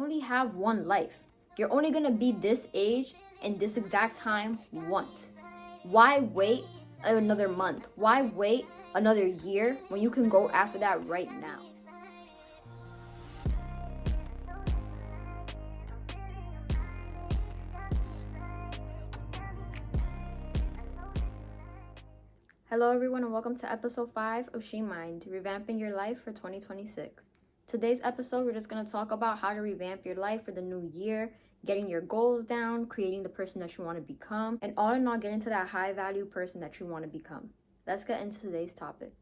only have one life. You're only gonna be this age in this exact time once. Why wait another month? Why wait another year when you can go after that right now? Hello everyone and welcome to episode 5 of She Mind, Revamping Your Life for 2026. Today's episode, we're just going to talk about how to revamp your life for the new year, getting your goals down, creating the person that you want to become, and all in all, get into that high value person that you want to become. Let's get into today's topic.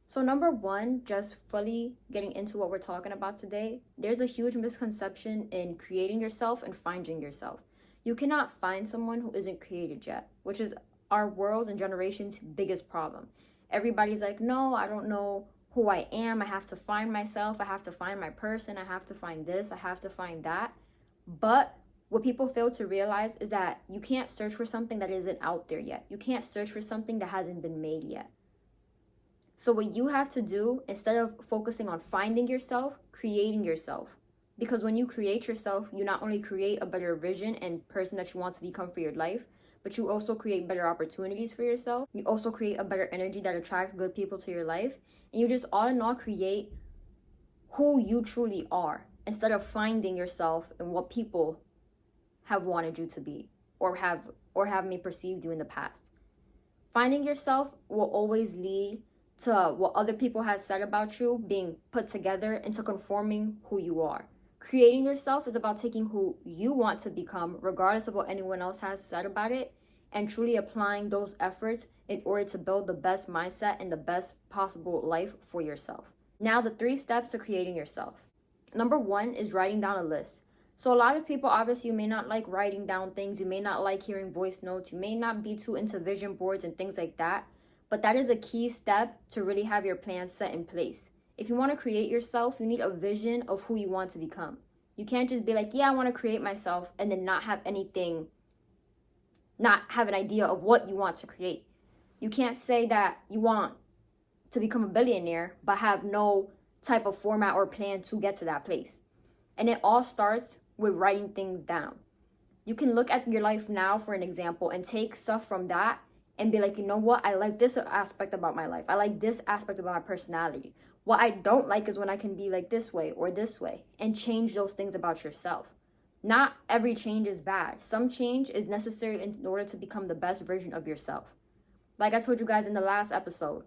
So number one, just fully getting into what we're talking about today, there's a huge misconception in creating yourself and finding yourself. You cannot find someone who isn't created yet, which is our world's and generation's biggest problem. Everybody's like, no, I don't know who I am. I have to find myself. I have to find my person. I have to find this. I have to find that. But what people fail to realize is that you can't search for something that isn't out there yet. You can't search for something that hasn't been made yet. So what you have to do, instead of focusing on finding yourself, creating yourself. Because when you create yourself, you not only create a better vision and person that you want to become for your life, but you also create better opportunities for yourself. You also create a better energy that attracts good people to your life. And you just all in all create who you truly are instead of finding yourself and what people have wanted you to be or have me perceived you in the past. Finding yourself will always lead to what other people have said about you being put together into conforming who you are. Creating yourself is about taking who you want to become, regardless of what anyone else has said about it, and truly applying those efforts in order to build the best mindset and the best possible life for yourself. Now, the 3 steps to creating yourself. Number 1 is writing down a list. So a lot of people, obviously, you may not like writing down things. You may not like hearing voice notes. You may not be too into vision boards and things like that. But that is a key step to really have your plan set in place. If you want to create yourself, you need a vision of who you want to become. You can't just be like, yeah, I want to create myself, and then not have an idea of what you want to create. You can't say that you want to become a billionaire, but have no type of format or plan to get to that place. And it all starts with writing things down. You can look at your life now, for an example, and take stuff from that and be like, you know what? I like this aspect about my life. I like this aspect about my personality. What I don't like is when I can be like this way or this way, and change those things about yourself. Not every change is bad. Some change is necessary in order to become the best version of yourself. Like I told you guys in the last episode,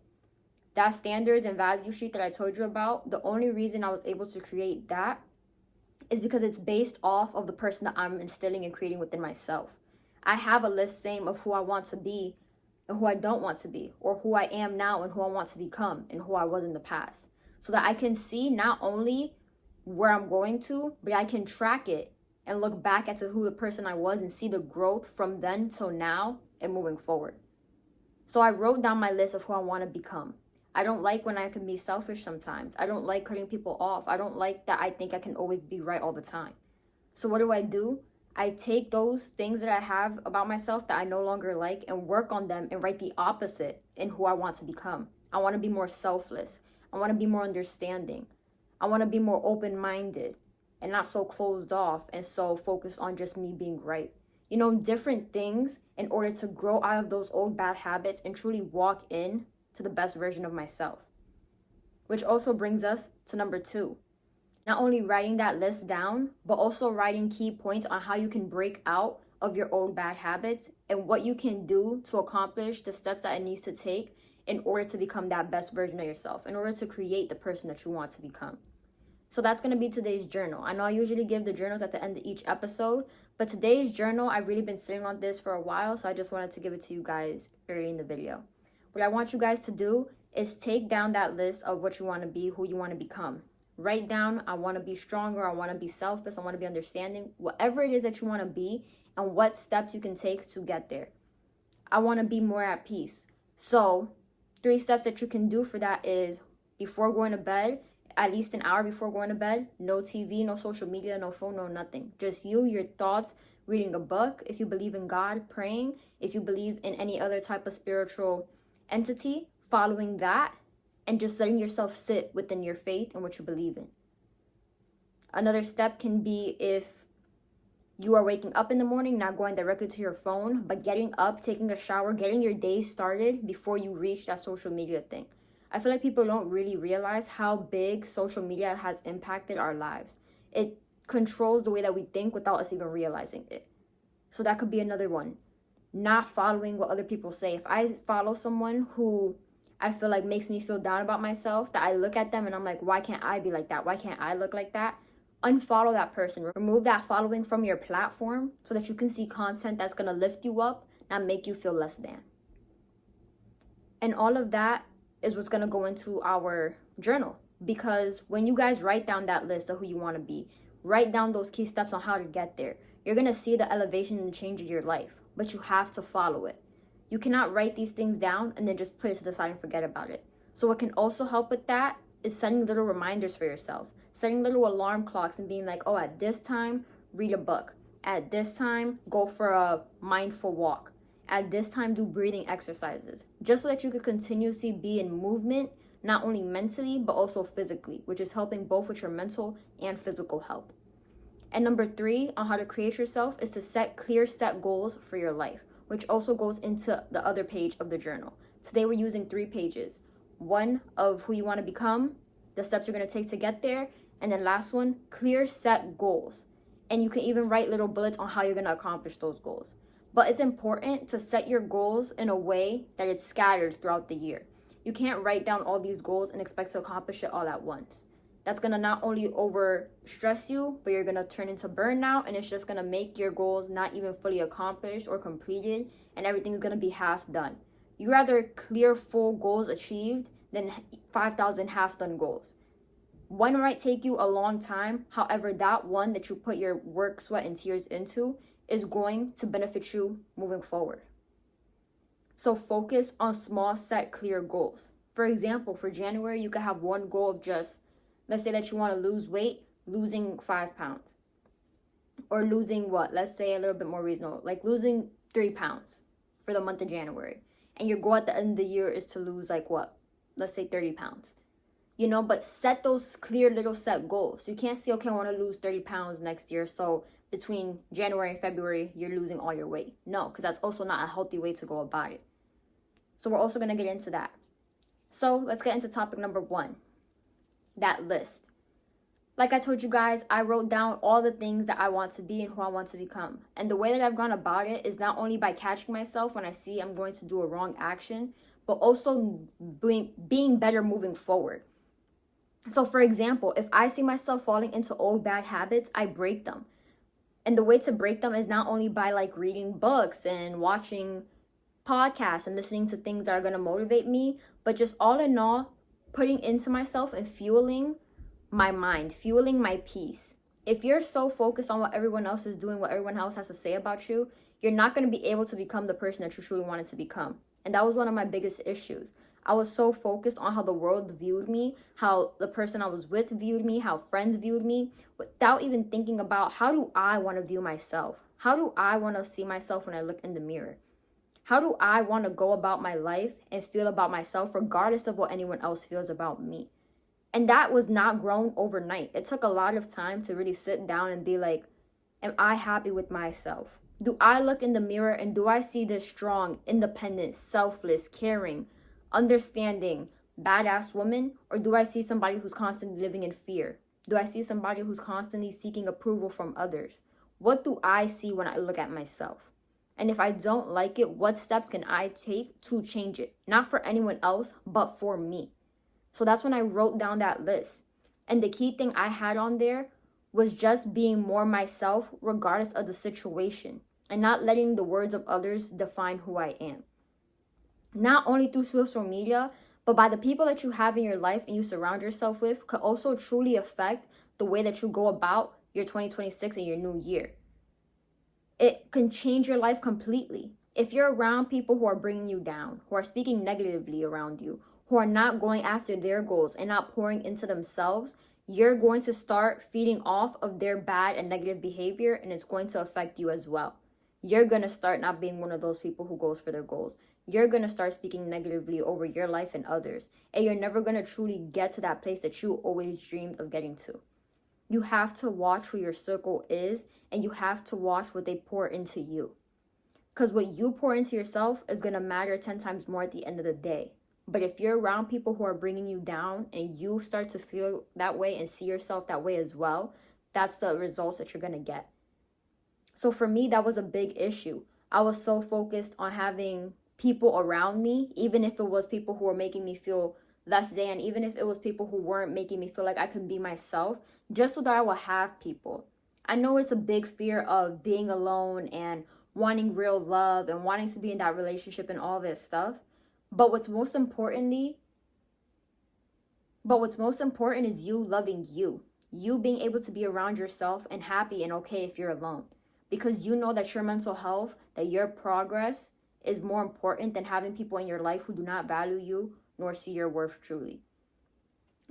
that standards and value sheet that I told you about, the only reason I was able to create that is because it's based off of the person that I'm instilling and creating within myself. I have a list same of who I want to be and who I don't want to be, or who I am now and who I want to become and who I was in the past, so that I can see not only where I'm going to, but I can track it and look back at who the person I was and see the growth from then till now and moving forward. So I wrote down my list of who I want to become. I don't like when I can be selfish sometimes. I don't like cutting people off. I don't like that I think I can always be right all the time. So what do? I take those things that I have about myself that I no longer like and work on them and write the opposite in who I want to become. I want to be more selfless. I want to be more understanding. I want to be more open-minded and not so closed off and so focused on just me being right. You know, different things in order to grow out of those old bad habits and truly walk in to the best version of myself. Which also brings us to number 2. Not only writing that list down, but also writing key points on how you can break out of your old bad habits and what you can do to accomplish the steps that it needs to take in order to become that best version of yourself, in order to create the person that you want to become. So that's going to be today's journal. I know I usually give the journals at the end of each episode, but today's journal, I've really been sitting on this for a while, so I just wanted to give it to you guys early in the video. What I want you guys to do is take down that list of what you want to be, who you want to become. Write down, I want to be stronger, I want to be selfless, I want to be understanding, whatever it is that you want to be and what steps you can take to get there. I want to be more at peace. So 3 steps that you can do for that is before going to bed, at least an hour before going to bed, no TV, no social media, no phone, no nothing. Just you, your thoughts, reading a book. If you believe in God, praying. If you believe in any other type of spiritual entity, following that, and just letting yourself sit within your faith and what you believe in. Another step can be if you are waking up in the morning, not going directly to your phone, but getting up, taking a shower, getting your day started before you reach that social media thing. I feel like people don't really realize how big social media has impacted our lives. It controls the way that we think without us even realizing it. So that could be another one. Not following what other people say. If I follow someone who I feel like makes me feel down about myself, that I look at them and I'm like, why can't I be like that? Why can't I look like that? Unfollow that person. Remove that following from your platform so that you can see content that's going to lift you up, not make you feel less than. And all of that is what's going to go into our journal. Because when you guys write down that list of who you want to be, write down those key steps on how to get there, you're going to see the elevation and the change in your life. But you have to follow it. You cannot write these things down and then just put it to the side and forget about it. So what can also help with that is setting little reminders for yourself. Setting little alarm clocks and being like, oh, at this time, read a book. At this time, go for a mindful walk. At this time, do breathing exercises. Just so that you could continuously be in movement, not only mentally, but also physically, which is helping both with your mental and physical health. And number 3 on how to create yourself is to set goals for your life, which also goes into the other page of the journal. Today we're using 3 pages. One of who you want to become, the steps you're going to take to get there, and then last one, clear set goals. And you can even write little bullets on how you're going to accomplish those goals. But it's important to set your goals in a way that it's scattered throughout the year. You can't write down all these goals and expect to accomplish it all at once. That's going to not only over stress you, but you're going to turn into burnout, and it's just going to make your goals not even fully accomplished or completed, and everything's going to be half done. You rather clear full goals achieved than 5,000 half done goals. One might take you a long time. However, that one that you put your work, sweat, and tears into is going to benefit you moving forward. So focus on small, set, clear goals. For example, for January, you could have one goal of just, let's say that you want to lose weight, losing 5 pounds. Or losing what? Let's say a little bit more reasonable, like losing 3 pounds for the month of January. And your goal at the end of the year is to lose like what? Let's say 30 pounds. But set those clear little set goals. You can't say, okay, I want to lose 30 pounds next year. So between January and February, you're losing all your weight. No, because that's also not a healthy way to go about it. So we're also going to get into that. So let's get into topic number 1, that list. Like I told you guys, I wrote down all the things that I want to be and who I want to become. And the way that I've gone about it is not only by catching myself when I see I'm going to do a wrong action, but also being better moving forward. So for example, if I see myself falling into old bad habits, I break them. And the way to break them is not only by like reading books and watching podcasts and listening to things that are going to motivate me, but just all in all, putting into myself and fueling my mind, fueling my peace. If you're so focused on what everyone else is doing, what everyone else has to say about you, you're not going to be able to become the person that you truly wanted to become. And that was one of my biggest issues. I was so focused on how the world viewed me, how the person I was with viewed me, how friends viewed me, without even thinking about how do I want to view myself? How do I want to see myself when I look in the mirror? How do I want to go about my life and feel about myself regardless of what anyone else feels about me? And that was not grown overnight. It took a lot of time to really sit down and be like, am I happy with myself? Do I look in the mirror and do I see this strong, independent, selfless, caring, understanding, badass woman? Or do I see somebody who's constantly living in fear? Do I see somebody who's constantly seeking approval from others? What do I see when I look at myself? And if I don't like it, what steps can I take to change it? Not for anyone else, but for me. So that's when I wrote down that list. And the key thing I had on there was just being more myself regardless of the situation and not letting the words of others define who I am. Not only through social media, but by the people that you have in your life and you surround yourself with could also truly affect the way that you go about your 2026 and your new year. It can change your life completely. If you're around people who are bringing you down, who are speaking negatively around you, who are not going after their goals and not pouring into themselves, you're going to start feeding off of their bad and negative behavior, and it's going to affect you as well. You're going to start not being one of those people who goes for their goals. You're going to start speaking negatively over your life and others, and you're never going to truly get to that place that you always dreamed of getting to. You have to watch who your circle is, and you have to watch what they pour into you. Because what you pour into yourself is going to matter 10 times more at the end of the day. But if you're around people who are bringing you down and you start to feel that way and see yourself that way as well, that's the results that you're going to get. So for me, that was a big issue. I was so focused on having people around me, even if it was people who were making me feel less than, even if it was people who weren't making me feel like I could be myself, just so that I will have people. I know it's a big fear of being alone and wanting real love and wanting to be in that relationship and all this stuff. But what's most important is you loving you. You being able to be around yourself and happy and okay if you're alone. Because you know that your mental health, that your progress is more important than having people in your life who do not value you nor see your worth truly.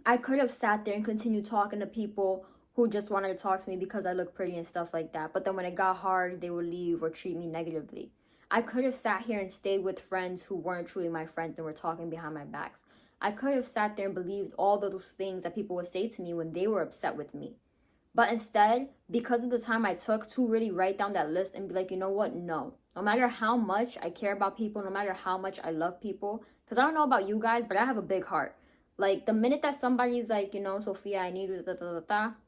I could have sat there and continued talking to people who just wanted to talk to me because I look pretty and stuff like that. But then when it got hard, they would leave or treat me negatively. I could have sat here and stayed with friends who weren't truly my friends and were talking behind my backs. I could have sat there and believed all those things that people would say to me when they were upset with me. But instead, because of the time I took to really write down that list and be like, you know what? No. No matter how much I care about people, no matter how much I love people, because I don't know about you guys, but I have a big heart. Like, the minute that somebody's like, you know, Sophia, I need you,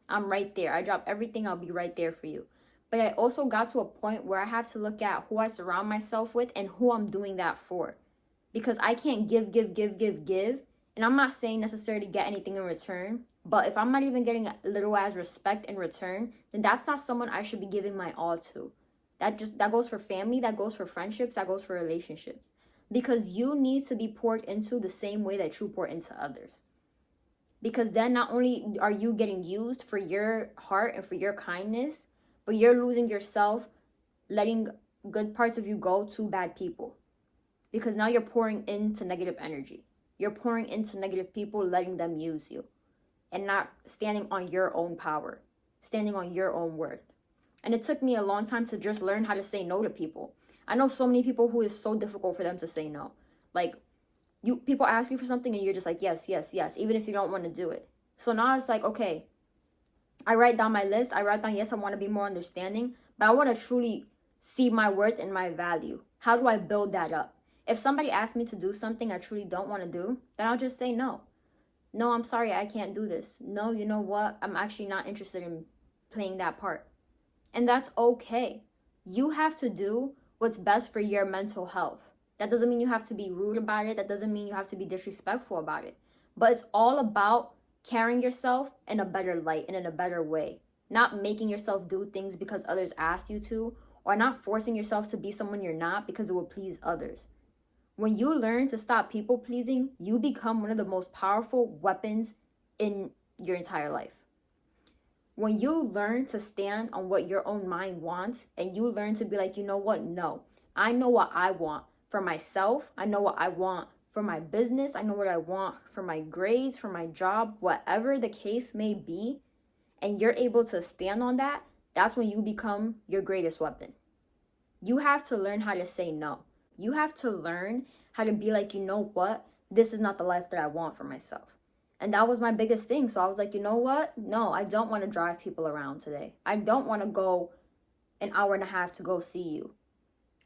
I'm right there. I drop everything, I'll be right there for you. But I also got to a point where I have to look at who I surround myself with and who I'm doing that for. Because I can't give. And I'm not saying necessarily get anything in return. But if I'm not even getting a little as respect in return, then that's not someone I should be giving my all to. That goes for family, that goes for friendships, that goes for relationships. Because you need to be poured into the same way that you pour into others. Because then not only are you getting used for your heart and for your kindness, but you're losing yourself, letting good parts of you go to bad people. Because now you're pouring into negative energy. You're pouring into negative people, letting them use you. And not standing on your own power, standing on your own worth. And it took me a long time to just learn how to say no to people. I know so many people who is so difficult for them to say no. Like, people ask you for something and you're just like, yes, even if you don't want to do it. So now it's like, okay, I write down my list. I write down, yes, I want to be more understanding, but I want to truly see my worth and my value. How do I build that up? If somebody asks me to do something I truly don't want to do, then I'll just say no. No, I'm sorry, I can't do this. No, you know what? I'm actually not interested in playing that part. And that's okay. You have to do what's best for your mental health. That doesn't mean you have to be rude about it. That doesn't mean you have to be disrespectful about it. But it's all about carrying yourself in a better light and in a better way. Not making yourself do things because others asked you to, or not forcing yourself to be someone you're not because it will please others. When you learn to stop people pleasing, you become one of the most powerful weapons in your entire life. When you learn to stand on what your own mind wants and you learn to be like, you know what? No, I know what I want for myself. I know what I want for my business. I know what I want for my grades, for my job, whatever the case may be. And you're able to stand on that. That's when you become your greatest weapon. You have to learn how to say no. You have to learn how to be like, you know what? This is not the life that I want for myself. And that was my biggest thing. So I was like, you know what? No, I don't want to drive people around today. I don't want to go an hour and a half to go see you.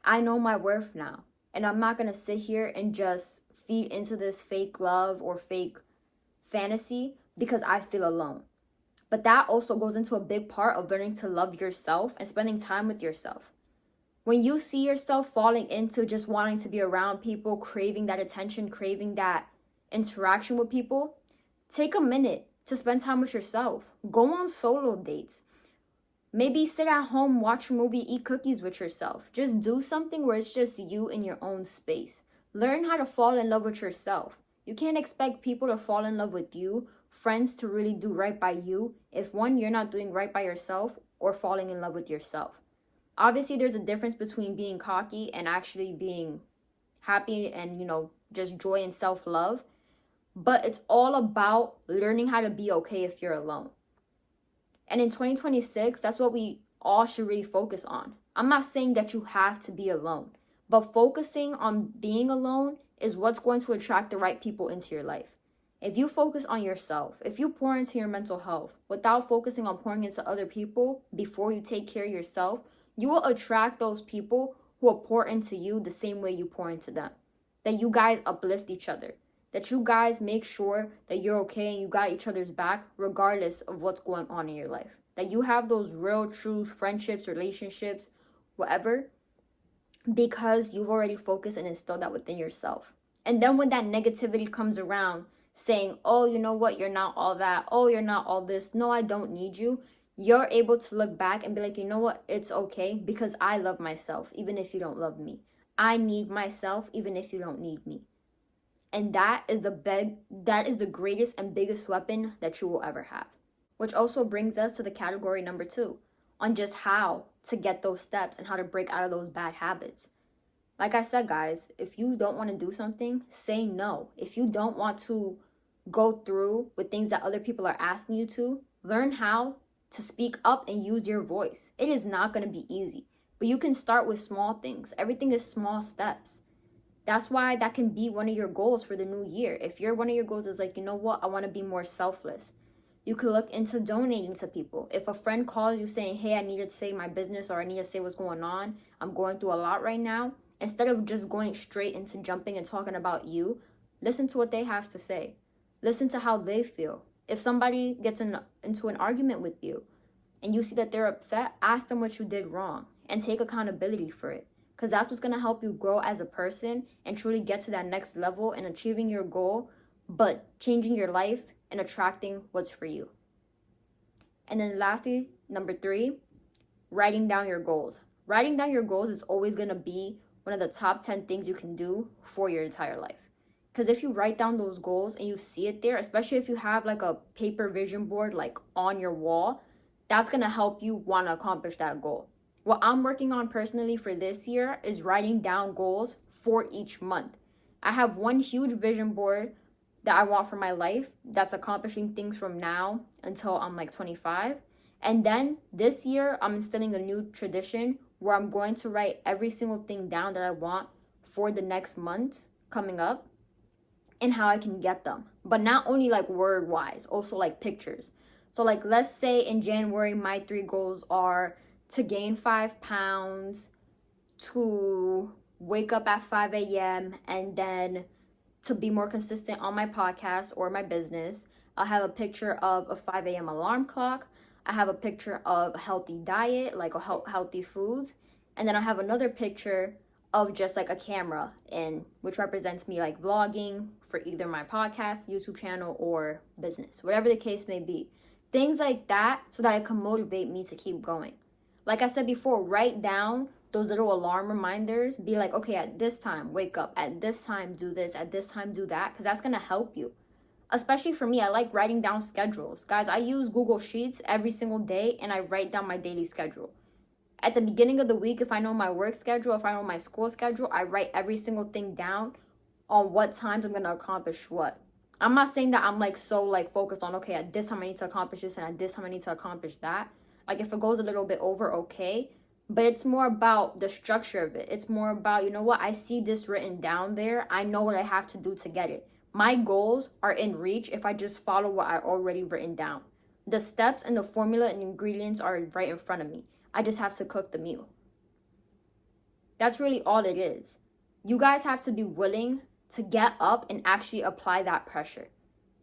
I know my worth now. And I'm not going to sit here and just feed into this fake love or fake fantasy because I feel alone. But that also goes into a big part of learning to love yourself and spending time with yourself. When you see yourself falling into just wanting to be around people, craving that attention, craving that interaction with people, take a minute to spend time with yourself. Go on solo dates. Maybe sit at home, watch a movie, eat cookies with yourself. Just do something where it's just you in your own space. Learn how to fall in love with yourself. You can't expect people to fall in love with you, friends to really do right by you, if one, you're not doing right by yourself or falling in love with yourself. Obviously, there's a difference between being cocky and actually being happy and, just joy and self-love. But it's all about learning how to be okay if you're alone. And in 2026, that's what we all should really focus on. I'm not saying that you have to be alone, but focusing on being alone is what's going to attract the right people into your life. If you focus on yourself, if you pour into your mental health without focusing on pouring into other people before you take care of yourself, you will attract those people who will pour into you the same way you pour into them. That you guys uplift each other. That you guys make sure that you're okay and you got each other's back regardless of what's going on in your life. That you have those real, true friendships, relationships, whatever, because you've already focused and instilled that within yourself. And then when that negativity comes around, saying, oh, you know what, you're not all that, oh, you're not all this, no, I don't need you, you're able to look back and be like, you know what, it's okay because I love myself even if you don't love me. I need myself even if you don't need me. And that is the greatest and biggest weapon that you will ever have. Which also brings us to the category number 2 on just how to get those steps and how to break out of those bad habits. Like I said, guys, if you don't want to do something, say no. If you don't want to go through with things that other people are asking you to, learn how to speak up and use your voice. It is not going to be easy, but you can start with small things. Everything is small steps. That's why that can be one of your goals for the new year. If one of your goals is like, you know what, I want to be more selfless. You could look into donating to people. If a friend calls you saying, hey, I need to say my business or I need to say what's going on, I'm going through a lot right now, instead of just going straight into jumping and talking about you, listen to what they have to say. Listen to how they feel. If somebody gets into an argument with you and you see that they're upset, ask them what you did wrong and take accountability for it. Because that's what's going to help you grow as a person and truly get to that next level and achieving your goal, but changing your life and attracting what's for you. And then lastly, number 3, writing down your goals. Writing down your goals is always going to be one of the top 10 things you can do for your entire life. Because if you write down those goals and you see it there, especially if you have like a paper vision board like on your wall, that's going to help you want to accomplish that goal. What I'm working on personally for this year is writing down goals for each month. I have one huge vision board that I want for my life that's accomplishing things from now until I'm like 25. And then this year, I'm instilling a new tradition where I'm going to write every single thing down that I want for the next month coming up and how I can get them. But not only like word wise, also like pictures. So like, let's say in January, my 3 goals are to gain 5 pounds, to wake up at 5 a.m. and then to be more consistent on my podcast or my business. I'll have a picture of a 5 a.m. alarm clock. I have a picture of a healthy diet, like healthy foods. And then I have another picture of just like a camera, and which represents me like vlogging for either my podcast, YouTube channel, or business, whatever the case may be. Things like that so that it can motivate me to keep going. Like I said before, write down those little alarm reminders. Be like, okay, at this time, wake up. At this time, do this. At this time, do that. Because that's going to help you. Especially for me, I like writing down schedules. Guys, I use Google Sheets every single day and I write down my daily schedule. At the beginning of the week, if I know my work schedule, if I know my school schedule, I write every single thing down on what times I'm going to accomplish what. I'm not saying that I'm like so like focused on, okay, at this time I need to accomplish this and at this time I need to accomplish that. Like if it goes a little bit over, okay. But it's more about the structure of it. It's more about, you know what, I see this written down there. I know what I have to do to get it. My goals are in reach if I just follow what I already written down. The steps and the formula and ingredients are right in front of me. I just have to cook the meal. That's really all it is. You guys have to be willing to get up and actually apply that pressure.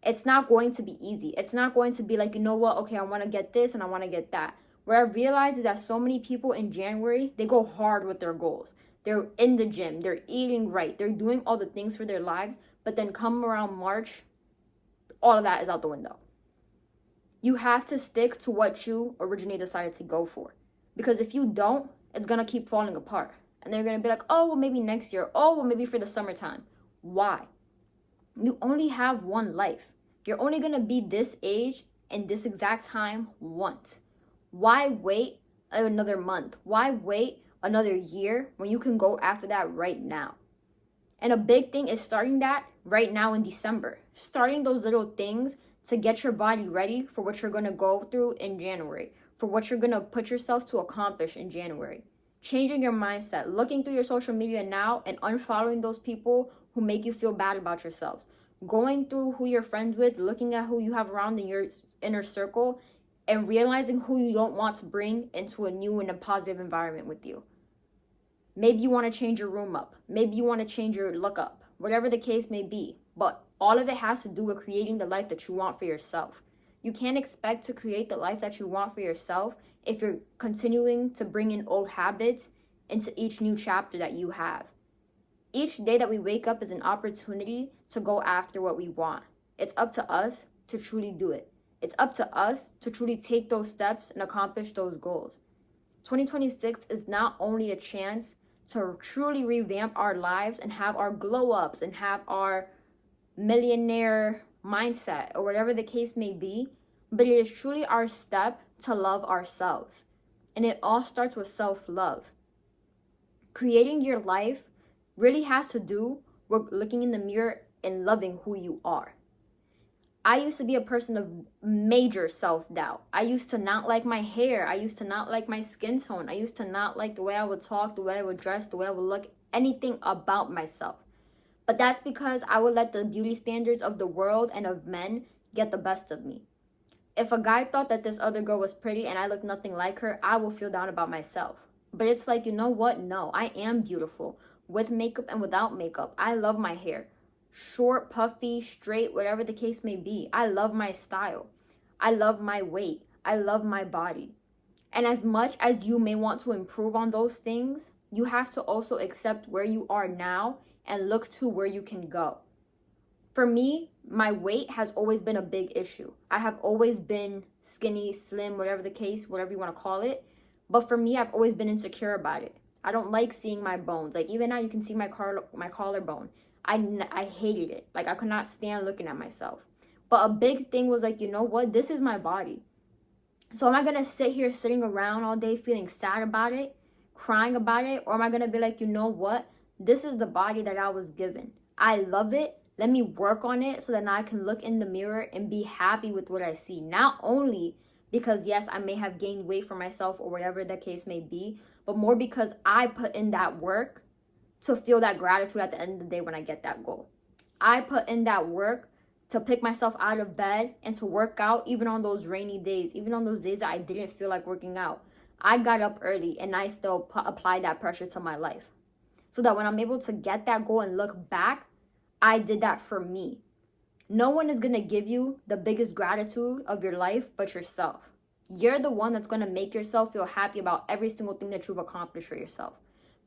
It's not going to be easy. It's not going to be like, you know what, okay, I want to get this and I want to get that. Where I realize is that so many people in January, they go hard with their goals. They're in the gym, they're eating right, they're doing all the things for their lives, but then come around March, all of that is out the window. You have to stick to what you originally decided to go for. Because if you don't, it's going to keep falling apart. And they're going to be like, oh, well, maybe next year. Oh, well, maybe for the summertime. Why? You only have one life. You're only going to be this age and this exact time once. Why wait another month? Why wait another year when you can go after that right now? And a big thing is starting that right now in December. Starting those little things to get your body ready for what you're going to go through in January. For what you're going to put yourself to accomplish in January. Changing your mindset. Looking through your social media now and unfollowing those people who make you feel bad about yourselves. Going through who you're friends with, looking at who you have around in your inner circle, and realizing who you don't want to bring into a new and a positive environment with you. Maybe you want to change your room up. Maybe you want to change your look up. Whatever the case may be. But all of it has to do with creating the life that you want for yourself. You can't expect to create the life that you want for yourself if you're continuing to bring in old habits into each new chapter that you have. Each day that we wake up is an opportunity to go after what we want. It's up to us to truly do it. It's up to us to truly take those steps and accomplish those goals. 2026 is not only a chance to truly revamp our lives and have our glow ups and have our millionaire mindset or whatever the case may be, but it is truly our step to love ourselves. And it all starts with self-love. Creating your life really has to do with looking in the mirror and loving who you are. I used to be a person of major self-doubt. I used to not like my hair. I used to not like my skin tone. I used to not like the way I would talk, the way I would dress, the way I would look, anything about myself. But that's because I would let the beauty standards of the world and of men get the best of me. If a guy thought that this other girl was pretty and I looked nothing like her, I will feel down about myself. But it's like, you know what? No, I am beautiful. With makeup and without makeup. I love my hair. Short, puffy, straight, whatever the case may be. I love my style. I love my weight. I love my body. And as much as you may want to improve on those things, you have to also accept where you are now and look to where you can go. For me, my weight has always been a big issue. I have always been skinny, slim, whatever the case, whatever you want to call it. But for me, I've always been insecure about it. I don't like seeing my bones. Like even now you can see my collarbone. I hated it. Like I could not stand looking at myself. But a big thing was like, you know what? This is my body. So am I going to sit here sitting around all day feeling sad about it, crying about it? Or am I going to be like, you know what? This is the body that I was given. I love it. Let me work on it so that I can look in the mirror and be happy with what I see. Not only because, yes, I may have gained weight for myself or whatever the case may be, but more because I put in that work to feel that gratitude at the end of the day when I get that goal. I put in that work to pick myself out of bed and to work out even on those rainy days, even on those days that I didn't feel like working out. I got up early and I still applied that pressure to my life. So that when I'm able to get that goal and look back, I did that for me. No one is going to give you the biggest gratitude of your life but yourself. You're the one that's going to make yourself feel happy about every single thing that you've accomplished for yourself.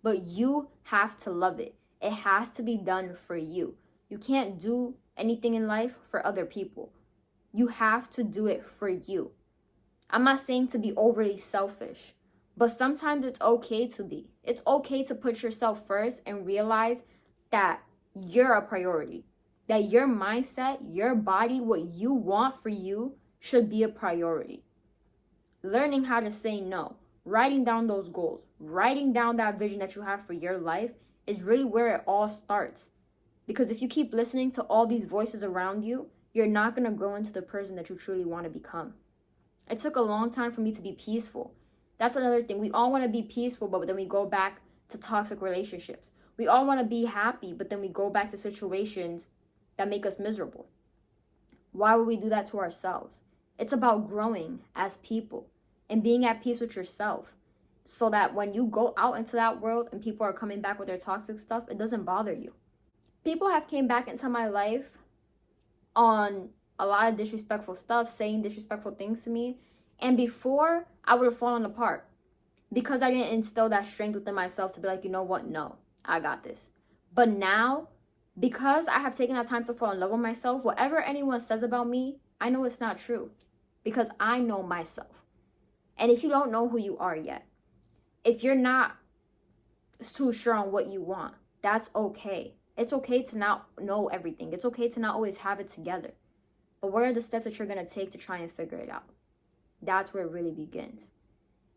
But you have to love it. It has to be done for you. You can't do anything in life for other people. You have to do it for you. I'm not saying to be overly selfish, but sometimes it's okay to be. It's okay to put yourself first and realize that you're a priority. That your mindset, your body, what you want for you should be a priority. Learning how to say no, writing down those goals, writing down that vision that you have for your life is really where it all starts. Because if you keep listening to all these voices around you, you're not going to grow into the person that you truly want to become. It took a long time for me to be peaceful. That's another thing. We all want to be peaceful, but then we go back to toxic relationships. We all want to be happy, but then we go back to situations that make us miserable. Why would we do that to ourselves? It's about growing as people and being at peace with yourself so that when you go out into that world and people are coming back with their toxic stuff, it doesn't bother you. People have came back into my life on a lot of disrespectful stuff, saying disrespectful things to me. And before, I would have fallen apart because I didn't instill that strength within myself to be like, you know what? No, I got this. But now, because I have taken that time to fall in love with myself, whatever anyone says about me, I know it's not true because I know myself. And if you don't know who you are yet, if you're not too sure on what you want, that's okay. It's okay to not know everything. It's okay to not always have it together. But what are the steps that you're going to take to try and figure it out? That's where it really begins.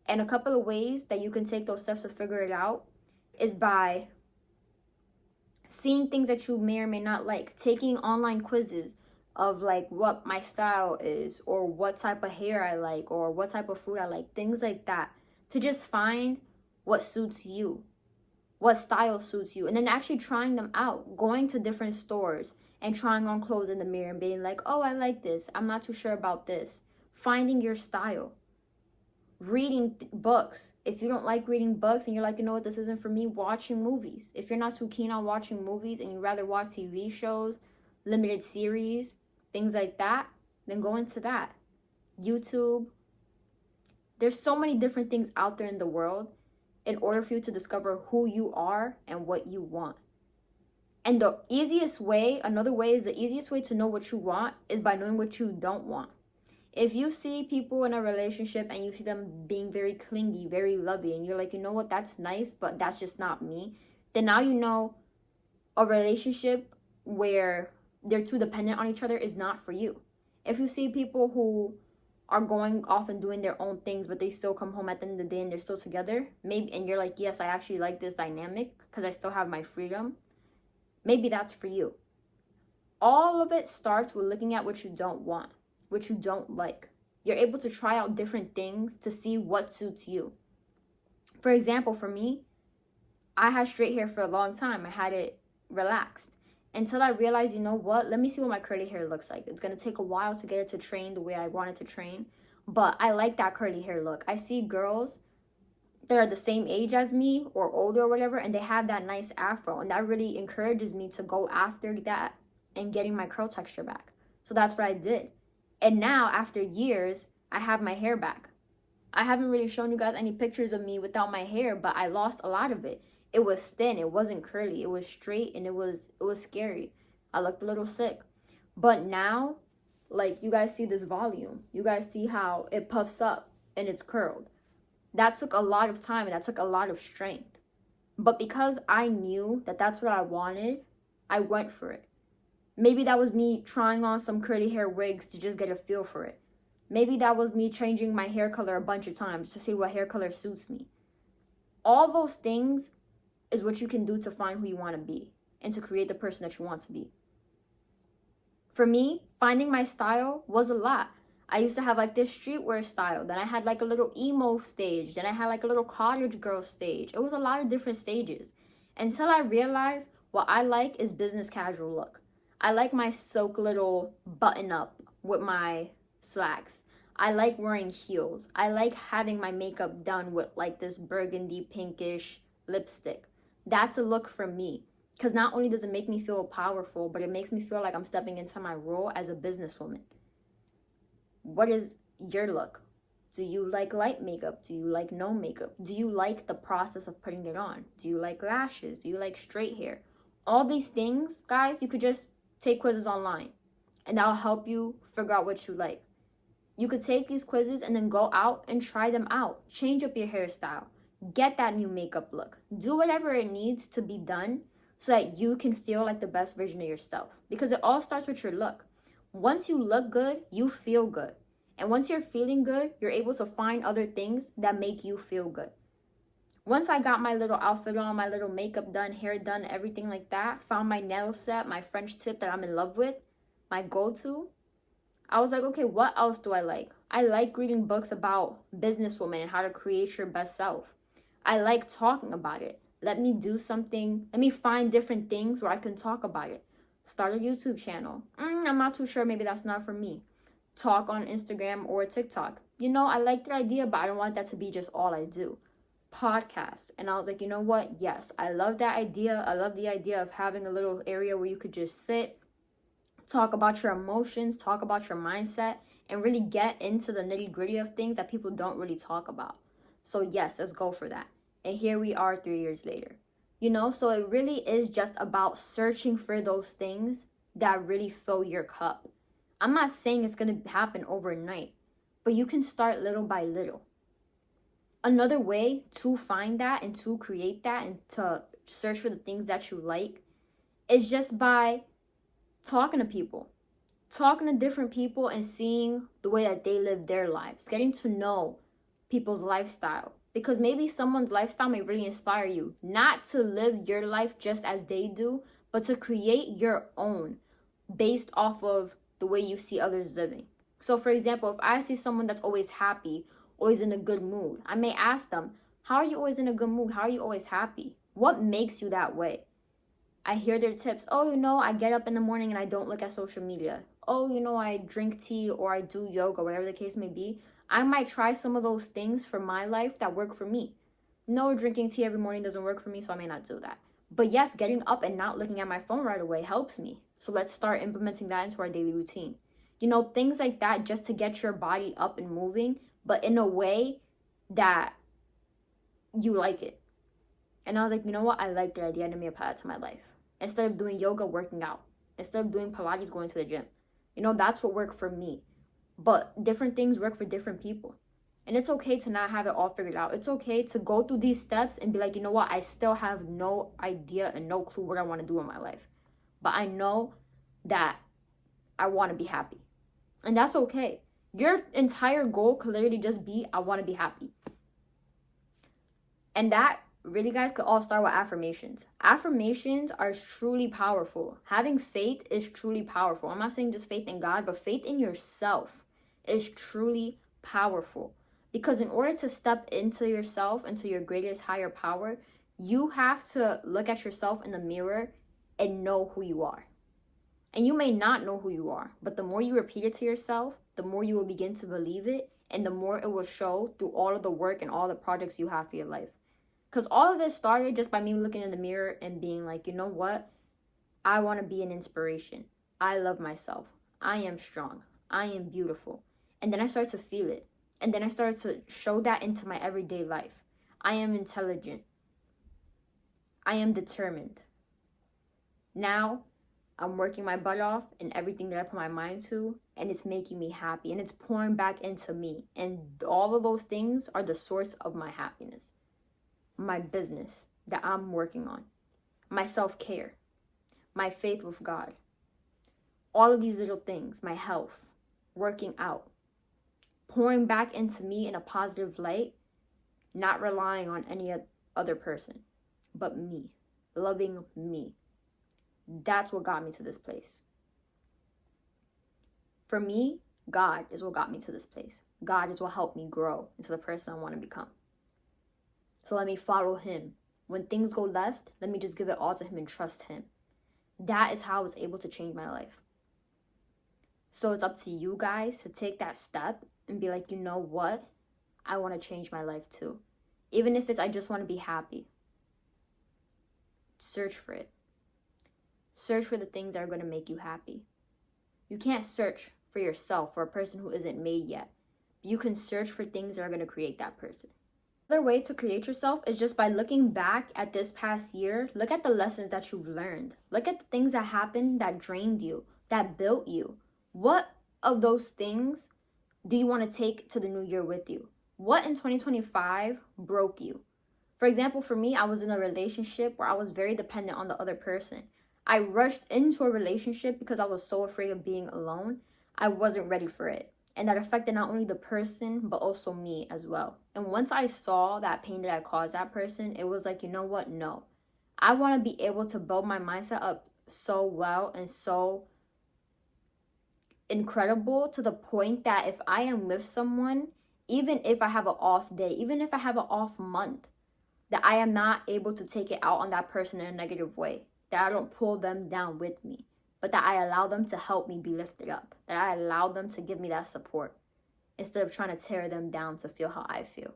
And a couple of ways that you can take those steps to figure it out is by seeing things that you may or may not like, taking online quizzes of like what my style is or what type of hair I like or what type of food I like, things like that, to just find what suits you, what style suits you, and then actually trying them out, going to different stores and trying on clothes in the mirror and being like, oh, I like this. I'm not too sure about this. Finding your style. Reading books. If you don't like reading books and you're like, you know what, this isn't for me, watching movies. If you're not too keen on watching movies and you rather watch TV shows, limited series, things like that, then go into that. YouTube. There's so many different things out there in the world in order for you to discover who you are and what you want. And the easiest way, another way is the easiest way to know what you want is by knowing what you don't want. If you see people in a relationship and you see them being very clingy, very lovey, and you're like, you know what, that's nice, but that's just not me, then now you know a relationship where they're too dependent on each other is not for you. If you see people who are going off and doing their own things, but they still come home at the end of the day and they're still together, maybe, and you're like, yes, I actually like this dynamic because I still have my freedom, maybe that's for you. All of it starts with looking at what you don't want, what you don't like. You're able to try out different things to see what suits you. For example, for me, I had straight hair for a long time. I had it relaxed until I realized, you know what, let me see what my curly hair looks like. It's going to take a while to get it to train the way I want it to train, but I like that curly hair look. I see girls that are the same age as me or older or whatever, and they have that nice afro, and that really encourages me to go after that and getting my curl texture back. So that's what I did. And now, after years, I have my hair back. I haven't really shown you guys any pictures of me without my hair, but I lost a lot of it. It was thin, it wasn't curly, it was straight, and it was scary. I looked a little sick. But now, like, you guys see this volume. You guys see how it puffs up and it's curled. That took a lot of time and that took a lot of strength. But because I knew that that's what I wanted, I went for it. Maybe that was me trying on some curly hair wigs to just get a feel for it. Maybe that was me changing my hair color a bunch of times to see what hair color suits me. All those things is what you can do to find who you want to be and to create the person that you want to be. For me, finding my style was a lot. I used to have like this streetwear style. Then I had like a little emo stage. Then I had like a little cottage girl stage. It was a lot of different stages until I realized what I like is business casual look. I like my silk little button up with my slacks. I like wearing heels. I like having my makeup done with like this burgundy pinkish lipstick. That's a look for me. Because not only does it make me feel powerful, but it makes me feel like I'm stepping into my role as a businesswoman. What is your look? Do you like light makeup? Do you like no makeup? Do you like the process of putting it on? Do you like lashes? Do you like straight hair? All these things, guys, you could just take quizzes online. And that'll help you figure out what you like. You could take these quizzes and then go out and try them out. Change up your hairstyle. Get that new makeup look. Do whatever it needs to be done so that you can feel like the best version of yourself. Because it all starts with your look. Once you look good, you feel good. And once you're feeling good, you're able to find other things that make you feel good. Once I got my little outfit on, my little makeup done, hair done, everything like that, found my nail set, my French tip that I'm in love with, my go-to, I was like, okay, what else do I like? I like reading books about businesswomen and how to create your best self. I like talking about it. Let me do something. Let me find different things where I can talk about it. Start a YouTube channel. I'm not too sure. Maybe that's not for me. Talk on Instagram or TikTok. You know, I like the idea, but I don't want that to be just all I do. Podcast. And I was like, you know what? Yes, I love that idea. I love the idea of having a little area where you could just sit, talk about your emotions, talk about your mindset, and really get into the nitty-gritty of things that people don't really talk about. So yes, let's go for that. And here we are 3 years later. You know, so it really is just about searching for those things that really fill your cup. I'm not saying it's going to happen overnight, but you can start little by little. Another way to find that and to create that and to search for the things that you like is just by talking to people. Talking to different people and seeing the way that they live their lives. Getting to know people's lifestyle. Because maybe someone's lifestyle may really inspire you. Not to live your life just as they do, but to create your own based off of the way you see others living. So for example, if I see someone that's always happy, always in a good mood, I may ask them, how are you always in a good mood? How are you always happy? What makes you that way? I hear their tips. Oh, I get up in the morning and I don't look at social media. Oh, I drink tea or I do yoga, whatever the case may be. I might try some of those things for my life that work for me. No, drinking tea every morning doesn't work for me, so I may not do that. But yes, getting up and not looking at my phone right away helps me. So let's start implementing that into our daily routine. Things like that, just to get your body up and moving, but in a way that you like it. And I was like, you know what? I like the idea, and let me apply it to my life. Instead of doing yoga, working out. Instead of doing Pilates, going to the gym. That's what worked for me. But different things work for different people. And it's okay to not have it all figured out. It's okay to go through these steps and be like, you know what? I still have no idea and no clue what I want to do in my life. But I know that I want to be happy. And that's okay. Your entire goal could literally just be, I want to be happy. And that really, guys, could all start with affirmations. Affirmations are truly powerful. Having faith is truly powerful. I'm not saying just faith in God, but faith in yourself is truly powerful. Because in order to step into yourself, into your greatest higher power, you have to look at yourself in the mirror and know who you are. And you may not know who you are, but the more you repeat it to yourself, the more you will begin to believe it, and the more it will show through all of the work and all the projects you have for your life. Because all of this started just by me looking in the mirror and being like, you know what? I want to be an inspiration. I love myself. I am strong. I am beautiful. And then I started to feel it. And then I started to show that into my everyday life. I am intelligent. I am determined. Now, I'm working my butt off in everything that I put my mind to, and it's making me happy, and it's pouring back into me. And all of those things are the source of my happiness. My business that I'm working on, my self-care, my faith with God, all of these little things, my health, working out, pouring back into me in a positive light, not relying on any other person, but me, loving me. That's what got me to this place. For me, God is what got me to this place. God is what helped me grow into the person I want to become. So let me follow him. When things go left, let me just give it all to him and trust him. That is how I was able to change my life. So it's up to you guys to take that step and be like, you know what? I want to change my life too. Even if it's I just want to be happy. Search for it. Search for the things that are going to make you happy. You can't search for yourself, for a person who isn't made yet. You can search for things that are going to create that person. Another way to create yourself is just by looking back at this past year. Look at the lessons that you've learned. Look at the things that happened that drained you, that built you. What of those things do you want to take to the new year with you? What in 2025 broke you? For example, for me, I was in a relationship where I was very dependent on the other person. I rushed into a relationship because I was so afraid of being alone. I wasn't ready for it. And that affected not only the person, but also me as well. And once I saw that pain that I caused that person, it was like, you know what? No. I want to be able to build my mindset up so well and so incredible to the point that if I am with someone, even if I have an off day, even if I have an off month, that I am not able to take it out on that person in a negative way. That I don't pull them down with me. But that I allow them to help me be lifted up. That I allow them to give me that support instead of trying to tear them down to feel how I feel.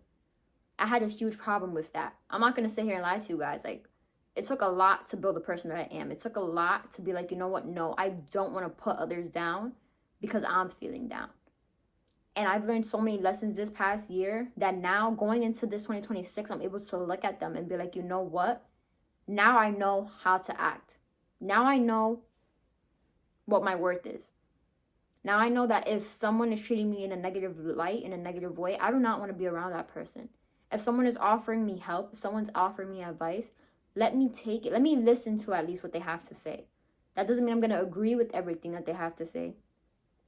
I had a huge problem with that. I'm not going to sit here and lie to you guys. It took a lot to build the person that I am. It took a lot to be like, you know what? No, I don't want to put others down because I'm feeling down. And I've learned so many lessons this past year that now going into this 2026, I'm able to look at them and be like, you know what? Now I know how to act. Now I know what my worth is. Now I know that if someone is treating me in a negative light, in a negative way, I do not want to be around that person. If someone is offering me help, if someone's offering me advice, let me take it. Let me listen to at least what they have to say. That doesn't mean I'm going to agree with everything that they have to say.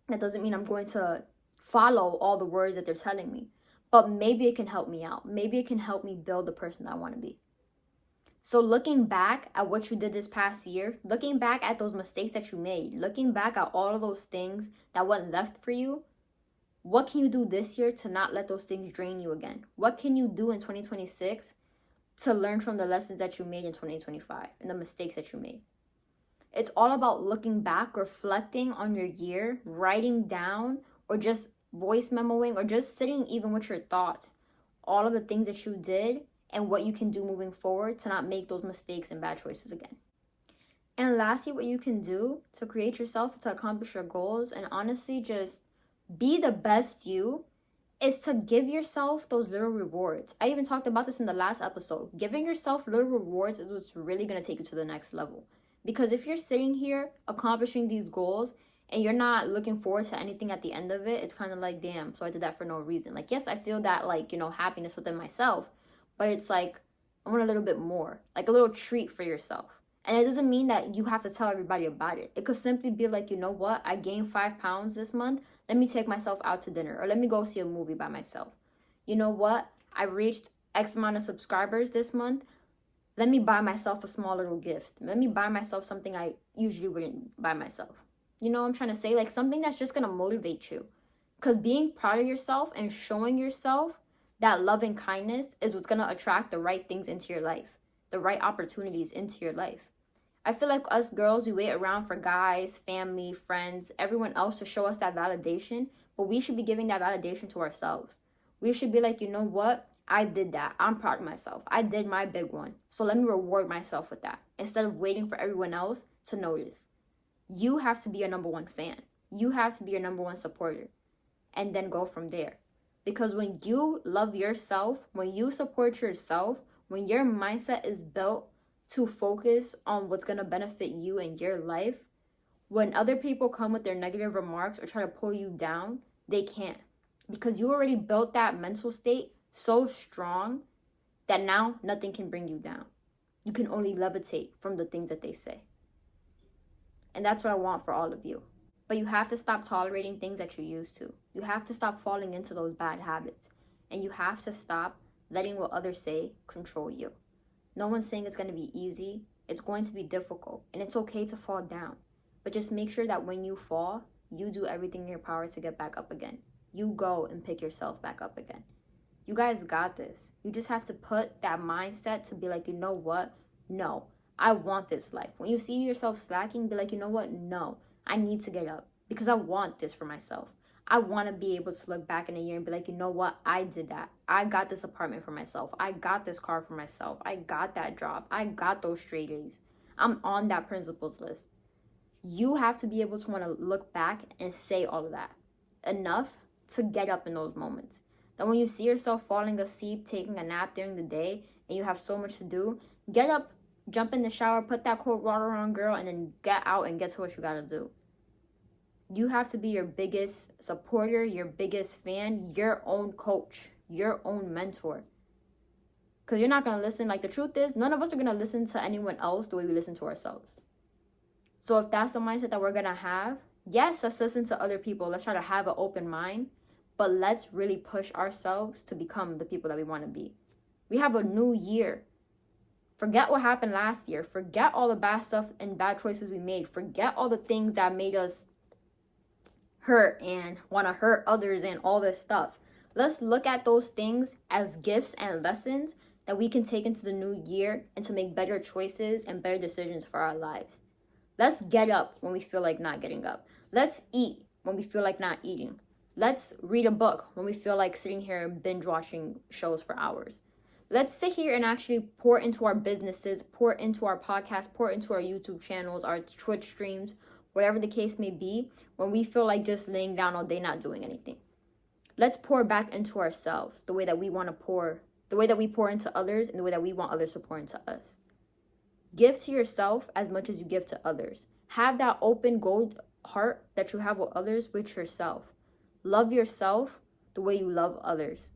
That doesn't mean I'm going to follow all the words that they're telling me. But maybe it can help me out. Maybe it can help me build the person that I want to be. So looking back at what you did this past year, looking back at those mistakes that you made, looking back at all of those things that went left for you, what can you do this year to not let those things drain you again? What can you do in 2026 to learn from the lessons that you made in 2025 and the mistakes that you made? It's all about looking back, reflecting on your year, writing down, or just voice memoing, or just sitting even with your thoughts, all of the things that you did and what you can do moving forward to not make those mistakes and bad choices again. And lastly, what you can do to create yourself, to accomplish your goals, and honestly just be the best you, is to give yourself those little rewards. I even talked about this in the last episode. Giving yourself little rewards is what's really going to take you to the next level. Because if you're sitting here accomplishing these goals and you're not looking forward to anything at the end of it, it's kind of like, damn, so I did that for no reason. Like, yes, I feel that, like, you know, happiness within myself, but it's like, I want a little bit more, like a little treat for yourself. And it doesn't mean that you have to tell everybody about it. It could simply be like, you know what, I gained 5 pounds this month. Let me take myself out to dinner, or let me go see a movie by myself. You know what, I reached X amount of subscribers this month. Let me buy myself a small little gift. Let me buy myself something I usually wouldn't buy myself. You know what I'm trying to say? Like something that's just going to motivate you. Because being proud of yourself and showing yourself that love and kindness is what's going to attract the right things into your life, the right opportunities into your life. I feel like us girls, we wait around for guys, family, friends, everyone else to show us that validation, but we should be giving that validation to ourselves. We should be like, you know what? I did that. I'm proud of myself. I did my big one. So let me reward myself with that instead of waiting for everyone else to notice. You have to be your number one fan. You have to be your number one supporter, and then go from there. Because when you love yourself, when you support yourself, when your mindset is built to focus on what's going to benefit you in your life, when other people come with their negative remarks or try to pull you down, they can't. Because you already built that mental state so strong that now nothing can bring you down. You can only levitate from the things that they say. And that's what I want for all of you. But you have to stop tolerating things that you used to. You have to stop falling into those bad habits. And you have to stop letting what others say control you. No one's saying it's going to be easy. It's going to be difficult. And it's okay to fall down. But just make sure that when you fall, you do everything in your power to get back up again. You go and pick yourself back up again. You guys got this. You just have to put that mindset to be like, you know what? No, I want this life. When you see yourself slacking, be like, you know what? No, I need to get up because I want this for myself. I want to be able to look back in a year and be like, you know what? I did that. I got this apartment for myself. I got this car for myself. I got that job. I got those straight A's. I'm on that principles list. You have to be able to want to look back and say all of that enough to get up in those moments. Then when you see yourself falling asleep, taking a nap during the day, and you have so much to do, get up, jump in the shower, put that cold water on, girl, and then get out and get to what you got to do. You have to be your biggest supporter, your biggest fan, your own coach, your own mentor. Because you're not going to listen. Like, the truth is, none of us are going to listen to anyone else the way we listen to ourselves. So if that's the mindset that we're going to have, yes, let's listen to other people. Let's try to have an open mind. But let's really push ourselves to become the people that we want to be. We have a new year. Forget what happened last year. Forget all the bad stuff and bad choices we made. Forget all the things that made us hurt and want to hurt others and all this stuff. Let's look at those things as gifts and lessons that we can take into the new year and to make better choices and better decisions for our lives. Let's get up when we feel like not getting up. Let's eat when we feel like not eating. Let's read a book when we feel like sitting here binge watching shows for hours. Let's sit here and actually pour into our businesses, pour into our podcast, pour into our YouTube channels, our Twitch streams, whatever the case may be, when we feel like just laying down all day not doing anything. Let's pour back into ourselves the way that we want to pour, the way that we pour into others, and the way that we want others to pour into us. Give to yourself as much as you give to others. Have that open gold heart that you have with others with yourself. Love yourself the way you love others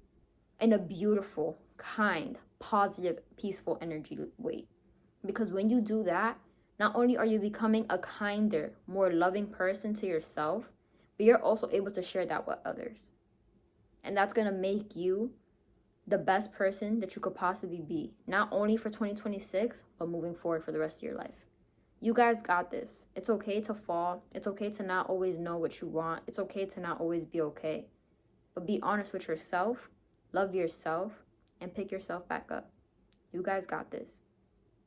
in a beautiful, kind, positive, peaceful energy way. Because when you do that, not only are you becoming a kinder, more loving person to yourself, but you're also able to share that with others. And that's going to make you the best person that you could possibly be, not only for 2026, but moving forward for the rest of your life. You guys got this. It's okay to fall. It's okay to not always know what you want. It's okay to not always be okay. But be honest with yourself, love yourself, and pick yourself back up. You guys got this.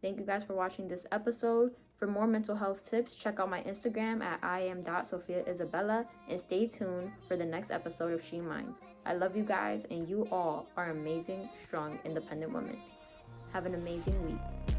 Thank you guys for watching this episode. For more mental health tips, check out my Instagram at iam.Sophia Isabella and stay tuned for the next episode of She Minds. I love you guys, and you all are amazing, strong, independent women. Have an amazing week.